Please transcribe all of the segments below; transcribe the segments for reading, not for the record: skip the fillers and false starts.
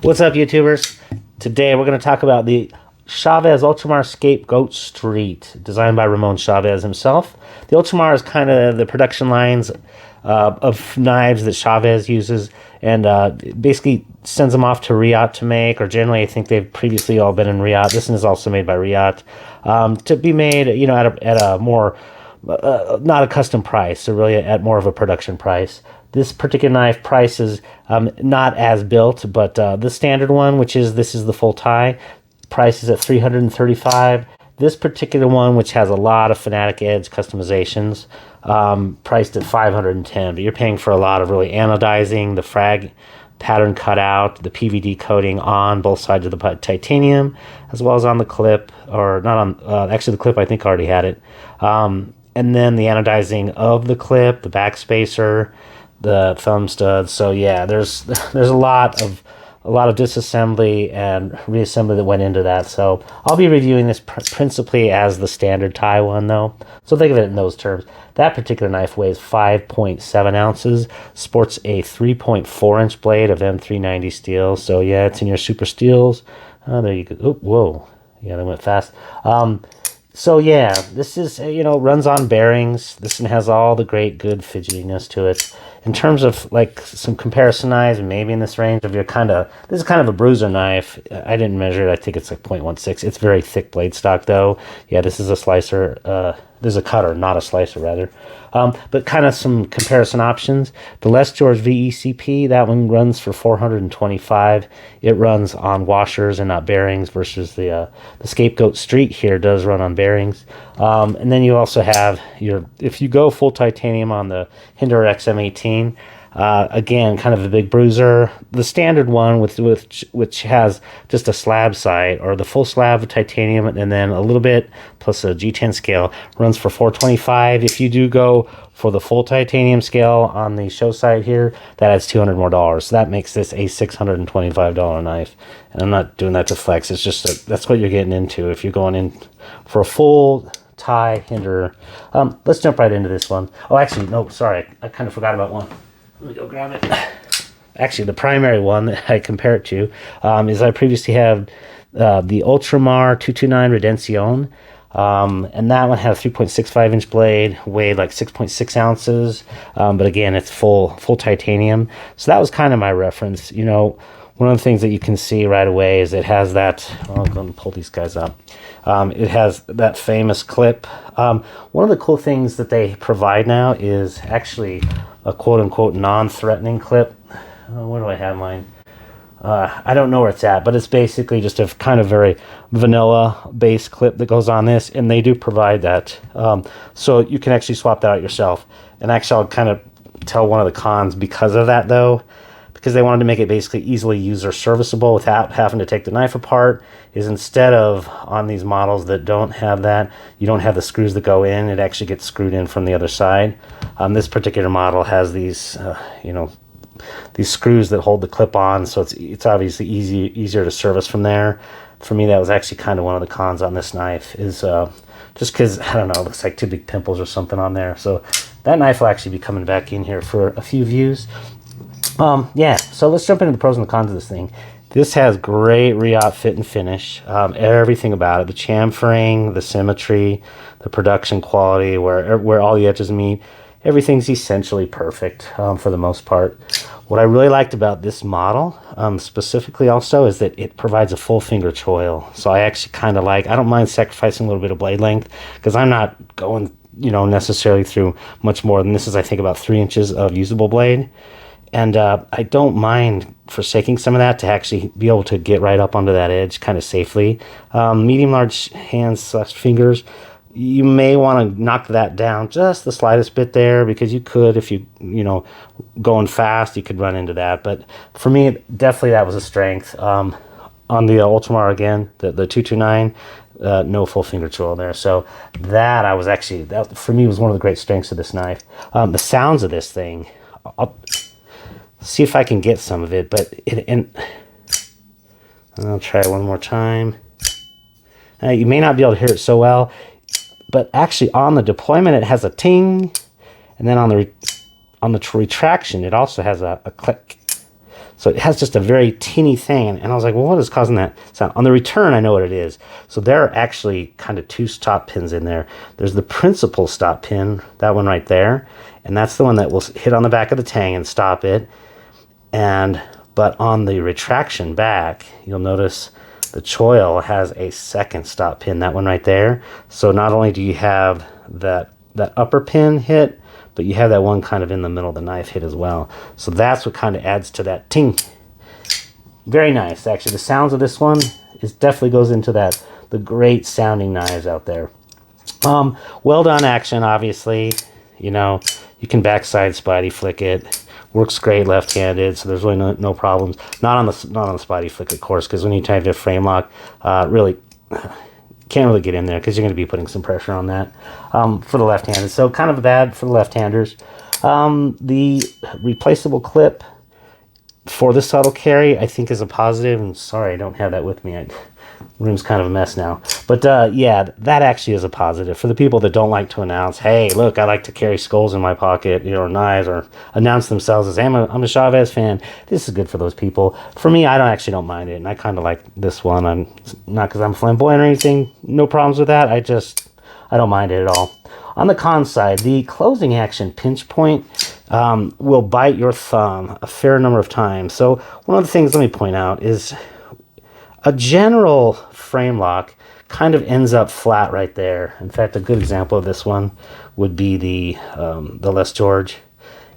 What's up, YouTubers? Today we're going to talk about the Chavez Ultramar Scapegoat Street, designed by Ramon Chaves himself. The Ultramar is kind of the production lines of knives that Chavez uses, and basically sends them off to Riot to make, or generally I think they've previously all been in Riot. This one is also made by Riot, to be made, you know, at a more not a custom price, so really at more of a production price. This particular knife price is not as built, but the standard one, this is the full tie, price is at $335. This particular one, which has a lot of Fanatic Edge customizations, priced at $510. But you're paying for a lot of really anodizing, the frag pattern cutout, the PVD coating on both sides of the titanium, as well as on the clip, or not on, actually the clip I think already had it. And then the anodizing of the clip, the back spacer, the thumb studs. So yeah, there's a lot of disassembly and reassembly that went into that. So I'll be reviewing this principally as the standard tie one, though. So think of it in those terms. That particular knife weighs 5.7 ounces, sports a 3.4 inch blade of M390 steel. So yeah, it's in your super steels. There you go. Oh, whoa, yeah, that went fast. So yeah, this is, runs on bearings. This one has all the great good fidgetiness to it. In terms of like some comparison knives, maybe in this range of this is kind of a bruiser knife. I didn't measure it. I think it's like 0.16. It's very thick blade stock though. Yeah, this is a slicer. There's a cutter, not a slicer rather. But kind of some comparison options. The Les George VECP, that one runs for $425. It runs on washers and not bearings, versus the Scapegoat Street here does run on bearings. And then you also have if you go full titanium on the Hinder XM18, again, kind of a big bruiser. The standard one, which has just a slab sight, or the full slab of titanium, and then a little bit plus a G10 scale, runs for $425. If you do go for the full titanium scale on the show site here, that adds $200 more. So that makes this a $625 knife. And I'm not doing that to flex. It's just that's what you're getting into if you're going in for a full tie Hinder. Let's jump right into this one. Oh, actually, no, sorry, I kind of forgot about one. Let me go grab it. Actually, the primary one that I compare it to is I previously had the Ultramar 229 Redención, and that one had a 3.65 inch blade, weighed like 6.6 ounces, but again, it's full titanium. So that was kind of my reference. One of the things that you can see right away is it has that, I'll go and pull these guys up. It has that famous clip. One of the cool things that they provide now is actually a quote-unquote non-threatening clip. Where do I have mine? I don't know where it's at, but it's basically just a kind of very vanilla base clip that goes on this, and they do provide that. So you can actually swap that out yourself. And actually, I'll kind of tell one of the cons because of that, though, because they wanted to make it basically easily user serviceable without having to take the knife apart, is instead of on these models that don't have that, you don't have the screws that go in, it actually gets screwed in from the other side. This particular model has these, these screws that hold the clip on, so it's obviously easier to service from there. For me, that was actually kind of one of the cons on this knife, is just because, I don't know, it looks like two big pimples or something on there. So that knife will actually be coming back in here for a few views. Yeah, so let's jump into the pros and the cons of this thing. This has great Riot fit and finish. Everything about it, the chamfering, the symmetry, the production quality, where all the edges meet, everything's essentially perfect for the most part. What I really liked about this model, specifically also, is that it provides a full finger choil. So I actually kind of I don't mind sacrificing a little bit of blade length, because I'm not going, necessarily through much more than this is, I think, about 3 inches of usable blade. And I don't mind forsaking some of that to actually be able to get right up onto that edge kind of safely. Medium-large hands/fingers, you may want to knock that down just the slightest bit there, because you could, if you going fast, you could run into that. But for me, definitely that was a strength. On the Ultramar, again, the 229, no full finger choil there. So that for me was one of the great strengths of this knife. The sounds of this thing, I'll see if I can get some of it, but I'll try one more time. You may not be able to hear it so well, but actually on the deployment it has a ting, and then on the retraction it also has a click. So it has just a very teeny thing. And I was like, well, what is causing that sound? On the return, I know what it is. So there are actually kind of two stop pins in there. There's the principal stop pin, that one right there. And that's the one that will hit on the back of the tang and stop it. But on the retraction back, you'll notice the choil has a second stop pin, that one right there. So not only do you have that upper pin hit, but you have that one kind of in the middle of the knife hit as well. So that's what kind of adds to that ting. Very nice, actually. The sounds of this one definitely goes into the great sounding knives out there. Well done action, obviously. You know, you can backside Spidey flick it. Works great left-handed, so there's really no problems. Not on the Spidey flick, of course, because when you type to frame lock, really can't really get in there because you're going to be putting some pressure on that for the left-handed. So kind of bad for the left-handers. The replaceable clip for the subtle carry, I think, is a positive. And sorry, I don't have that with me. Room's kind of a mess now. But yeah, that actually is a positive. For the people that don't like to announce, hey, look, I like to carry skulls in my pocket, or knives, or announce themselves as, hey, I'm a Chavez fan. This is good for those people. For me, I actually don't mind it, and I kind of like this one. I'm not because I'm flamboyant or anything. No problems with that. I don't mind it at all. On the con side, the closing action pinch point will bite your thumb a fair number of times. So one of the things, let me point out, is a general frame lock kind of ends up flat right there. In fact, a good example of this one would be the Les George.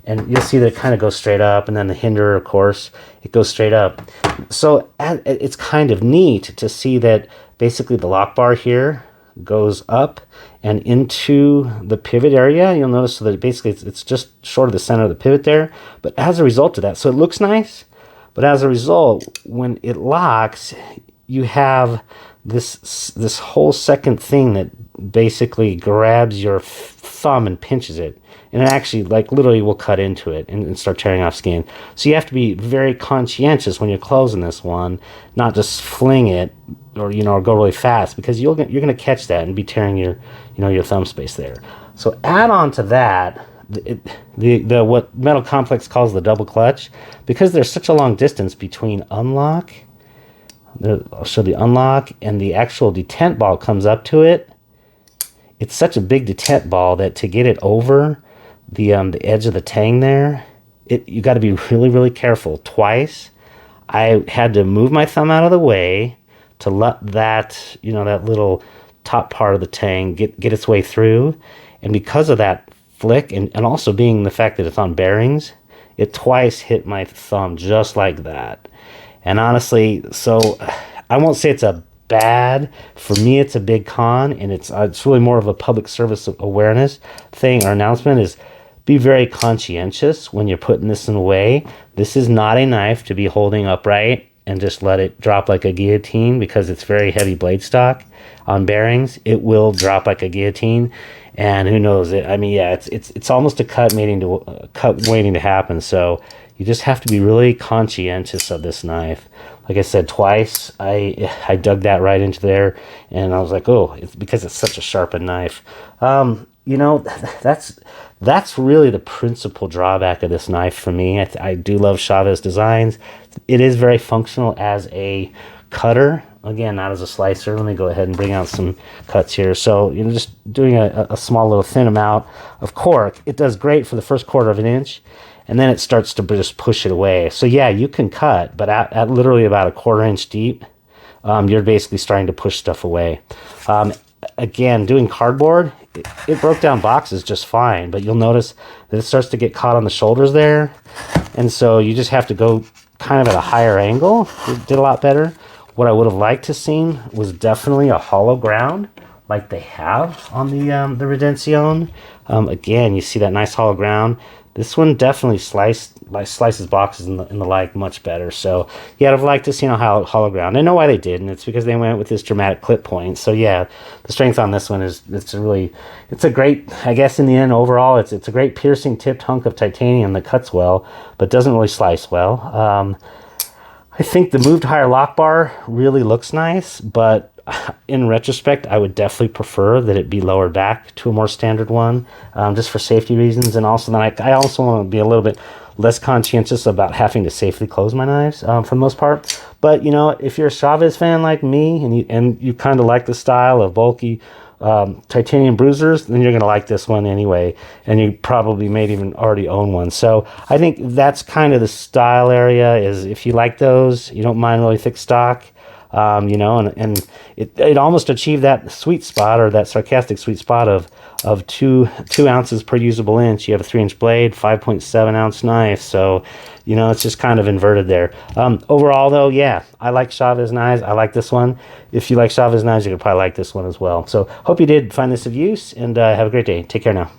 And you'll see that it kind of goes straight up, and then the Hinder, of course, it goes straight up. So it's kind of neat to see that basically the lock bar here goes up and into the pivot area. You'll notice so that basically it's just short of the center of the pivot there. But as a result of that, so it looks nice, but as a result, when it locks, you have this whole second thing that basically grabs your thumb and pinches it. And it actually, like, literally will cut into it and start tearing off skin. So you have to be very conscientious when you're closing this one, not just fling it or go really fast, because you're going to catch that and be tearing your thumb space there. So add on to that the what Metal Complex calls the double clutch, because there's such a long distance between unlock. I'll show the unlock and the actual detent ball comes up to it. It's such a big detent ball that to get it over the edge of the tang there, you got to be really, really careful. Twice I had to move my thumb out of the way to let that that little top part of the tang get its way through, and because of that flick and also being the fact that it's on bearings, it twice hit my thumb just like that. And honestly, so I won't say it's a bad. For me, it's a big con, and it's really more of a public service awareness thing or announcement, is be very conscientious when you're putting this in away. This is not a knife to be holding upright and just let it drop like a guillotine, because it's very heavy blade stock on bearings. It will drop like a guillotine, and who knows it. I mean, yeah, it's almost a cut waiting to happen. So you just have to be really conscientious of this knife. Like I said, twice I dug that right into there, and I was like, oh, it's because it's such a sharpened knife. That's really the principal drawback of this knife for me. I do love Chavez designs. It is very functional as a cutter. Again, not as a slicer. Let me go ahead and bring out some cuts here. So, just doing a small little thin amount of cork, it does great for the first quarter of an inch, and then it starts to just push it away. So yeah, you can cut, but at literally about a quarter-inch deep, you're basically starting to push stuff away. Again, doing cardboard, it broke down boxes just fine, but you'll notice that it starts to get caught on the shoulders there, and so you just have to go kind of at a higher angle. It did a lot better. What I would have liked to seen was definitely a hollow ground like they have on the Redención. Again, you see that nice hollow ground. This one definitely slices boxes and the like much better. So yeah, I'd have liked to see a hollow ground. I know why they did, and it's because they went with this dramatic clip point. So yeah, the strength on this one it's a great, I guess in the end overall, it's a great piercing tipped hunk of titanium that cuts well, but doesn't really slice well. I think the moved higher lock bar really looks nice, but in retrospect, I would definitely prefer that it be lowered back to a more standard one, just for safety reasons. And also, then I also want to be a little bit less conscientious about having to safely close my knives for the most part. But, you know, if you're a Chavez fan like me and you kind of like the style of bulky titanium bruisers, then you're going to like this one anyway, and you probably may even already own one. So I think that's kind of the style area, is if you like those, you don't mind really thick stock, you know, and it almost achieved that sweet spot, or that sarcastic sweet spot of two ounces per usable inch. You have a 3-inch blade, 5.7 ounce knife, so you know, it's just kind of inverted there. Overall though, yeah, I like Chavez knives. I like this one. If you like Chavez knives, you could probably like this one as well. So hope you did find this of use, and have a great day. Take care now.